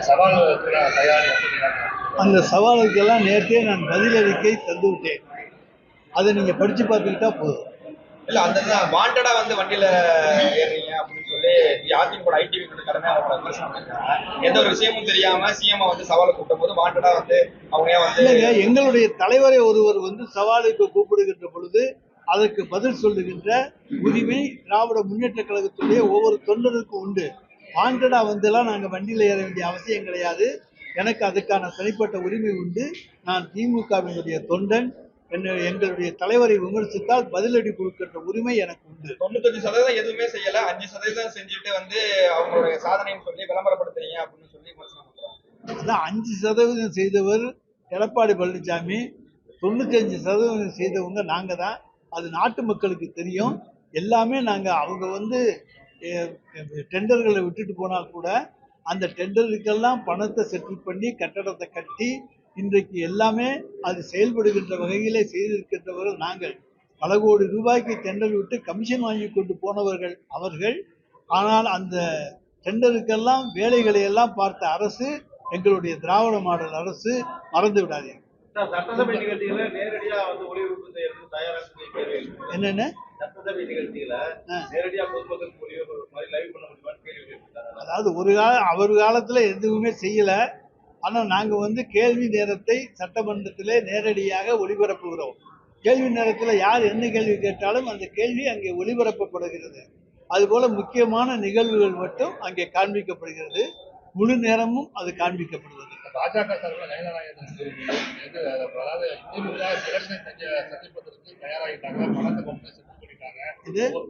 சவால்களுக்கு தயாரி அந்த சவாலுக்கெல்லாம் நேற்றே நான் பதிலளிக்கை தந்து விட்டேன். அதை நீங்க படிச்சு பார்த்துக்கிட்டா போதும். இல்ல அந்த வாண்டடா வந்து வண்டியில ஏறீங்க அப்படின்னு சொல்லி அதிமுக ஐடி கடமையாக விமர்சனம் பண்ணிருக்காங்க. எந்த ஒரு விஷயமும் தெரியாம சிஎம் வந்து சவாலை கூட்டும் போது வாண்டடா வந்து அவங்க வந்து இல்லைங்க, எங்களுடைய தலைவரை ஒருவர் வந்து சவாலுக்கு கூப்பிடுகின்ற பொழுது அதற்கு பதில் சொல்லுகின்ற உரிமை திராவிட முன்னேற்ற கழகத்துடைய ஒவ்வொரு தொண்டருக்கும் உண்டு. வாண்டடா வந்தெல்லாம் நாங்கள் வண்டியில் ஏற வேண்டிய அவசியம் கிடையாது. எனக்கு அதுக்கான தனிப்பட்ட உரிமை உண்டு. நான் திமுகவினுடைய தொண்டன். எங்களுடைய தலைவரை விமர்சித்தால் பதிலடி கொடுக்கின்ற உரிமை எனக்கு உண்டு. 95% எதுவுமே செய்யல, 5% செஞ்சுட்டு வந்து அவங்களுடைய சாதனைன்னு சொல்லி விளம்பரப்படுத்துறீங்க அப்படின்னு சொல்லி விமர்சனம் பண்றாங்க. அதான் 5% செய்தவர் எடப்பாடி பழனிசாமி, 95% செய்தவங்க நாங்க தான். அது நாட்டு மக்களுக்கு தெரியும். எல்லாமே நாங்க அவங்க வந்து டெண்டர்களை விட்டுட்டு போனால் கூட அந்த டெண்டருக்கெல்லாம் பணத்தை செட்டில் பண்ணி கட்டடத்தை கட்டி இன்றைக்கு எல்லாமே அது செயல்படுகின்ற வகையிலே செய்திருக்கின்றவர்கள் நாங்கள். பல கோடி ரூபாய்க்கு டெண்டர் விட்டு கமிஷன் வாங்கி கொண்டு போனவர்கள் அவர்கள். ஆனால் அந்த டெண்டருக்கெல்லாம் வேலைகளை எல்லாம் பார்த்த அரசு எங்களுடைய திராவிட மாடல் அரசு. மறந்து விடாதீங்க. சட்டசபை நிகழ்ச்சிகளை நேரடியா வந்து ஒளிபரப்பு செய்யறதுக்கு தயாராக என்னென்ன சட்டசபை நிகழ்ச்சிகளை நேரடியா பொதுமக்களுக்கு ஒளிபரப்பு மாதிரி லைவ் பண்ண முடியுமான்னு கேள்வி கேட்டிருக்காங்க. அதாவது அவர் காலத்துல எதுவுமே செய்யல. ஆனா நாங்க வந்து கேள்வி நேரத்தை சட்டமன்றத்திலே நேரடியாக ஒளிபரப்புகிறோம். கேள்வி நேரத்தில் யார் என்ன கேள்வி கேட்டாலும் அந்த கேள்வி அங்கே ஒளிபரப்பப்படுகிறது. அதுபோல முக்கியமான நிகழ்வுகள் மட்டும் அங்கே காண்பிக்கப்படுகிறது. முழு நேரமும் அது காண்பிக்கப்படுவது. பாஜக சார்பில் அதாவது சந்திப்பதற்கு தயாராகிட்டாங்க. பணத்தை கொண்டு செட்டில் பண்ணிட்டாங்க.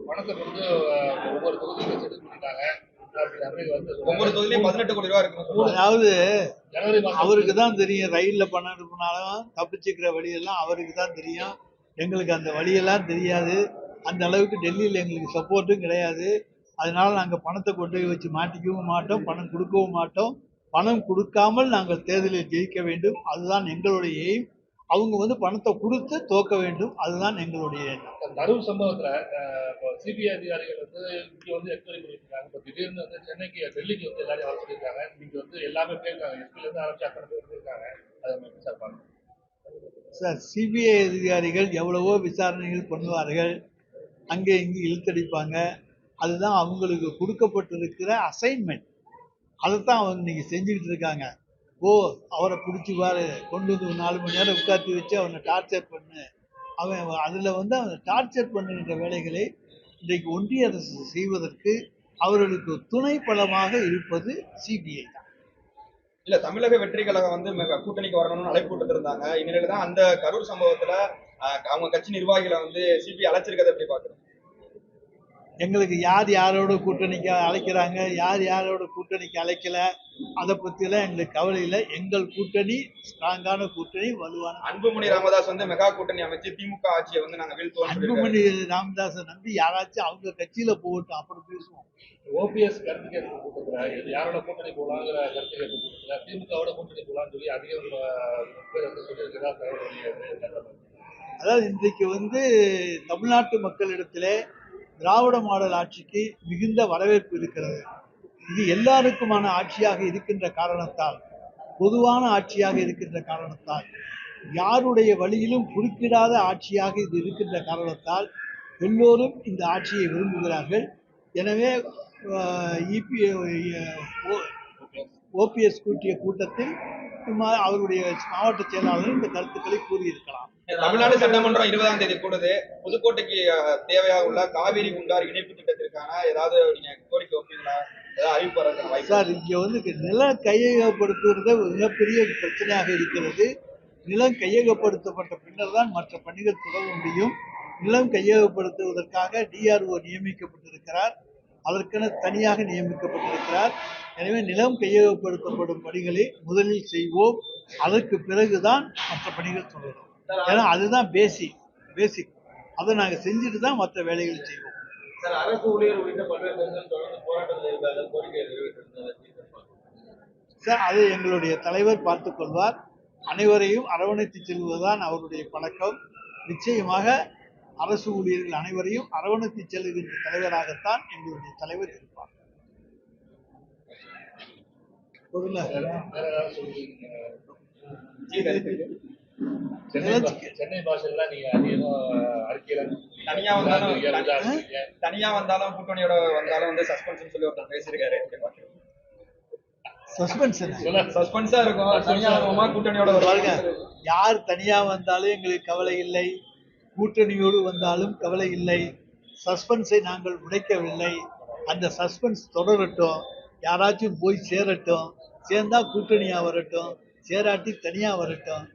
பணத்தை கொண்டு ஒவ்வொரு தொகுதியிலும் செட்டில் பண்ணிட்டாங்க. ஒவ்வொரு தொகுதியிலும் 18 கோடி ரூபாய் இருக்கு. அதாவது அவருக்கு தான் தெரியும். ரயில்ல பணம் எடுப்பினாலும் தப்பிச்சுக்கிற வழியெல்லாம் அவருக்கு தான் தெரியும். எங்களுக்கு அந்த வழியெல்லாம் தெரியாது. அந்த அளவுக்கு டெல்லியில் எங்களுக்கு சப்போர்ட்டும் கிடையாது. அதனால நாங்கள் பணத்தை கொண்டு போய் வச்சு மாட்டிக்கவும் மாட்டோம், பணம் கொடுக்கவும் மாட்டோம். பணம் கொடுக்காமல் நாங்கள் தேர்தலில் ஜெயிக்க வேண்டும், அதுதான் எங்களுடைய எய்ம். அவங்க வந்து பணத்தை கொடுத்து தோக்க வேண்டும், அதுதான் எங்களுடைய எண்ணம். கரூர் சம்பவத்துல சிபிஐ அதிகாரிகள் வந்து இங்க வந்து என்கொயரி பண்ணிருக்காங்க. இப்போ திடீர்னு வந்து சென்னைக்கு டெல்லிக்கு வந்து எல்லாரையும் வர சொல்லியிருக்காங்க. நீங்க வந்து எல்லாமே போயிருக்காங்க, எஸ்பில இருந்து ஆரம்பிச்சு அத்தனை பேர் போயிருக்காங்க. அதை எப்படி சார் பாருங்க சார்? சிபிஐ அதிகாரிகள் எவ்வளவோ விசாரணைகள் பண்ணுவார்கள், அங்கே இங்கே இழுத்தடிப்பாங்க. அதுதான் அவங்களுக்கு கொடுக்கப்பட்டிருக்கிற அசைன்மெண்ட். அதைத்தான் அவங்க இன்னைக்கு செஞ்சுக்கிட்டு இருக்காங்க. அவரை பிடிச்சிவாரு, கொண்டு வந்து 4 மணி நேரம் உட்காந்து வச்சு அவனை டார்ச்சர் பண்ணு. அவன் அதில் வந்து அவனை டார்ச்சர் பண்ணுகின்ற வேலைகளை இன்றைக்கு ஒன்றிய அரசு செய்வதற்கு அவர்களுக்கு துணை பலமாக இருப்பது சிபிஐ தான். இல்ல, தமிழக வெற்றி கழகம் வந்து கூட்டணிக்கு வரணும்னு அழைப்பு விட்டுருந்தாங்க. இந்நிலையில தான் அந்த கரூர் சம்பவத்துல அவங்க கட்சி நிர்வாகிகளை வந்து சிபிஐ அழைச்சிருக்கதை எப்படி பாக்குறோம்? எங்களுக்கு யார் யாரோட கூட்டணிக்கு அழைக்கிறாங்க, யார் யாரோட கூட்டணிக்கு அழைக்கல, அதை பற்றியெல்லாம் எங்களுக்கு கவலை இல்லை. எங்கள் கூட்டணி ஸ்ட்ராங்கான கூட்டணி, வலுவான. அன்புமணி ராமதாஸ் வந்து மெகா கூட்டணி அமைச்சு திமுக ஆட்சியை வந்து நாங்கள் வீழ்த்துவோம். அன்புமணி ராமதாஸை நம்பி யாராச்சும் அவங்க கட்சியில போகட்டும், அப்புறம் பேசுவோம். ஓபிஎஸ் கருத்து கேட்பு கூட்டத்தில் யாரோட கூட்டணி போகலாங்கிற கருத்து கேட்பு கூட்டத்தில் திமுகவோட கூட்டணி போகலான்னு சொல்லி அதிகம் பேர் வந்து சொல்லியிருக்கிறதா தகவல். அதாவது இன்றைக்கு வந்து தமிழ்நாட்டு மக்களிடத்திலே திராவிட மாடல் ஆட்சிக்கு மிகுந்த வரவேற்பு இருக்கிறது. இது எல்லாருக்குமான ஆட்சியாக இருக்கின்ற காரணத்தால், பொதுவான ஆட்சியாக இருக்கின்ற காரணத்தால், யாருடைய வழியிலும் குறுக்கிடாத ஆட்சியாக இது இருக்கின்ற காரணத்தால் எல்லோரும் இந்த ஆட்சியை விரும்புகிறார்கள். எனவே ஓபிஎஸ் கூட்டிய கூட்டத்தில் அவருடைய மாவட்ட செயலாளர் இந்த கருத்துக்களை கூறியிருக்கலாம். தமிழ்நாடு சட்டமன்றம் 20ஆம் தேதி கூடுது. புதுக்கோட்டைக்கு தேவையாக உள்ள காவிரி குண்டார் இணைப்பு திட்டத்திற்கான ஏதாவது நீங்க கோரிக்கை வைப்பீங்களா? ஏதாவது அறிவிப்பு சார்? இங்க வந்து நிலம் கையகப்படுத்துவது மிகப்பெரிய பிரச்சனையாக இருக்கிறது. நிலம் கையகப்படுத்தப்பட்ட பின்னர் தான் மற்ற பணிகள் தொடர முடியும். நிலம் கையகப்படுத்துவதற்காக டிஆர்ஓ நியமிக்கப்பட்டிருக்கிறார், அதற்கென தனியாக நியமிக்கப்பட்டிருக்கிறார். எனவே நிலம் கையகப்படுத்தப்படும் பணிகளை முதலில் செய்வோம், அதற்கு பிறகுதான் மற்ற பணிகள் தொடரும். ஏன்னா அதுதான் பேசிக். அதை நாங்கள் செஞ்சுட்டு தான் மற்ற வேலைகளை செய்வோம். அரசு ஊழியர் உள்ளிட்ட பல்வேறு தொடர்ந்து போராட்டத்தில் கோரிக்கை சார், அதை எங்களுடைய தலைவர் பார்த்துக் கொள்வார். அனைவரையும் அரவணைத்து செல்வதுதான் அவருடைய பழக்கம். நிச்சயமாக அரசு ஊழியர்கள் அனைவரையும் அரவணைத்து செல்கின்ற தலைவராகத்தான் எங்களுடைய தலைவர் இருப்பார். பொதுல வேற ஏதாவது சொல்லுவீங்க? விஜய் கருத்துக்கு சென்னை பாஷைலாம் நீங்க அதிகம் அறிக்கையில தனியா வந்தாலும் இருக்கீங்க. தனியா வந்தாலும் கூட்டணியோட வந்தாலும் வந்து சஸ்பென்ஸ் சொல்லி ஒருத்தர் பேசியிருக்காரு. சஸ்பென்ஷன் சஸ்பென்ஸா இருக்கும். தனியா வருவோமா கூட்டணியோட பாருங்க, வருவாங்க. யார் தனியா வந்தாலும் எங்களுக்கு கவலை இல்லை, கூட்டணியோடு வந்தாலும் கவலை இல்லை. சஸ்பென்ஸை நாங்கள் உடைக்கவில்லை. அந்த சஸ்பென்ஸ் தொடரட்டும், யாராச்சும் போய் சேரட்டும், சேர்ந்தா கூட்டணியா வரட்டும், சேராட்டி தனியா வரட்டும்.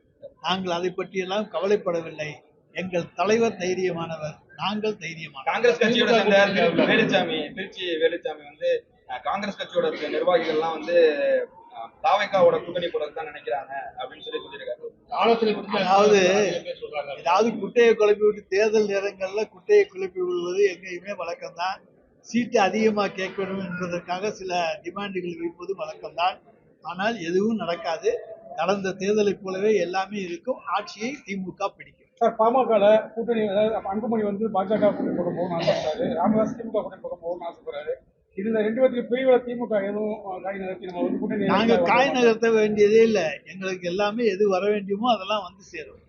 நாங்கள் அதை பற்றியெல்லாம் கவலைப்படவில்லை. எங்கள் தலைவர் தைரியமானவர், நாங்கள் தைரியமானவர். காங்கிரஸ் கட்சியோட சேர்ந்த வேலுச்சாமி, திருச்சி வேலுச்சாமி வந்து காங்கிரஸ் கட்சியோட நிர்வாகிகள்லாம் வந்து தாவேக்காவோட கூட்டணி போறது தான் நினைக்கிறாங்க அப்படின்னு சொல்லியிருக்காரு. காலத்துல குறித்து அதாவது சொல்றாங்க. ஏதாவது குட்டையை குழப்பி விட்டு தேர்தல் நேரங்கள்ல குட்டையை குழப்பி விடுவது எங்கேயுமே வழக்கம்தான். சீட்டு அதிகமா கேட்கணும் என்பதற்காக சில டிமாண்டுகள் வைப்பது வழக்கம்தான். ஆனால் எதுவும் நடக்காது. கடந்த தேர்தலை போலவே எல்லாமே இருக்கும். ஆட்சியை திமுக பிடிக்கும். சார், பாமகல கூட்டணி, அதாவது அன்புமணி வந்து பாஜக கூட்டணி போட போகணும்னு ஆசைப்படுறாரு, ராமதாஸ் திமுக கூட்டணி போட போகணும்னு ஆசைப்படுறாரு. இதுல 2 பேருக்கு பிரிவுல திமுக எதுவும் காய் நகர்த்தி நம்ம வந்து கூட்டணி நாங்க காய் நகர்த்த வேண்டியதே இல்லை. எங்களுக்கு எல்லாமே எது வர வேண்டியமோ அதெல்லாம் வந்து சேரும்.